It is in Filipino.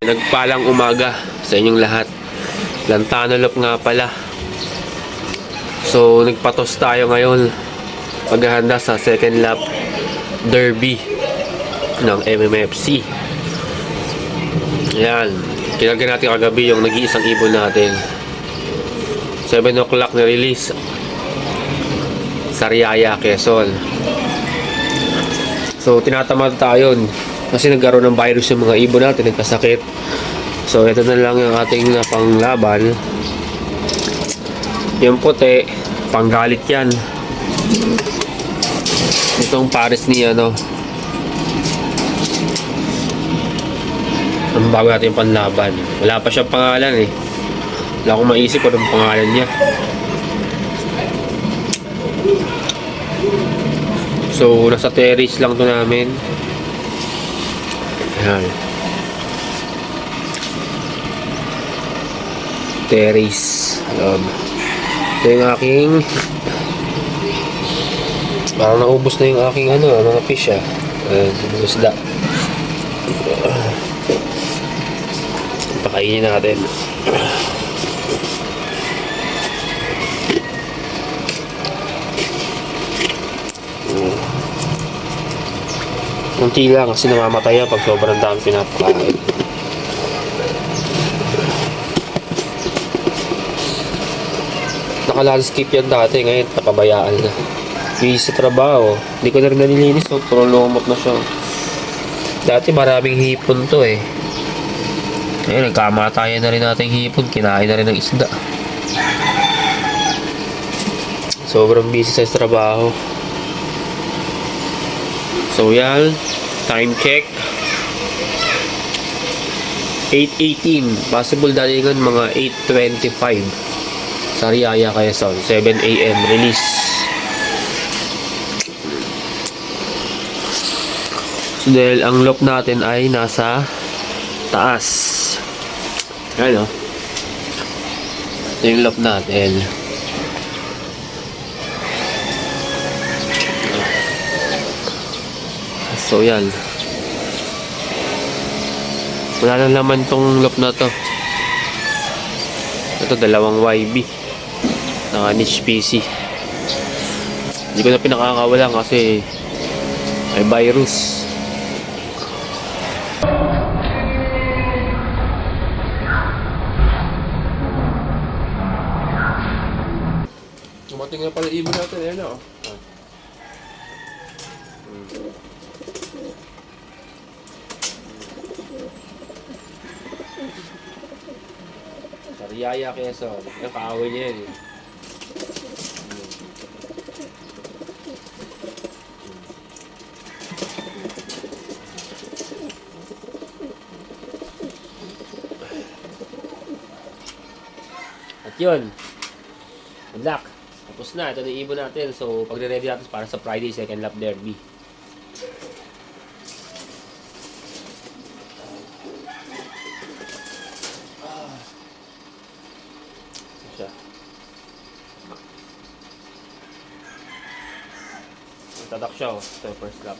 Nagpalang umaga sa inyong lahat. Lantanolop nga pala. So nagpatos tayo ngayon paghahanda sa second lap derby ng MMFC. Ayan, kinagyan natin kagabi yung nag-iisang ibon natin. 7 o'clock na release sa Riyaya, Quezon. So tinatamad tayo kasi nagkaroon ng virus yung mga ibon natin, nagkasakit. So ito na lang yung ating panglaban. Yung puti, panggalit yan. Itong pares ni ano, ang bago natin yung panlaban. Wala pa siyang pangalan eh. Wala akong maisip kung anong pangalan niya. So nasa terrace lang to namin. Ayan. Terrace. Ito yung aking parang naubos na yung aking mga fish isda. Pakainin natin. Kunti lang kasi namamatay pag sobrang dami pinapakain. Naka-landscape yan dati, ngayon napabayaan na. Busy sa trabaho. Hindi ko na rin nalilinis, so puro lumot na siya. Dati maraming hipon to eh. Ngayon nagkamatayan na rin natin hipon, kinain na rin ng isda. Sobrang busy sa trabaho. So yan, time check 8:18, possible dalingan mga 8:25 sa Riyaya, Quezon. 7 AM release. So dahil ang loop natin ay nasa taas, ayan o, ito yung loop natin. So yan, wala lang naman tong loop na to. Ito dalawang YB naka niche PC. Hindi ko na pinakakawalan kasi may virus. Tumating na pala ibon natin. Ayan o. Riyaya, Quezon. Yung kaaway niya yan eh. At yun, good luck. Tapos na, ito na yung ibon natin. So pagre-ready natin para sa Friday second lap derby. Tatak siya, ito yung first lap.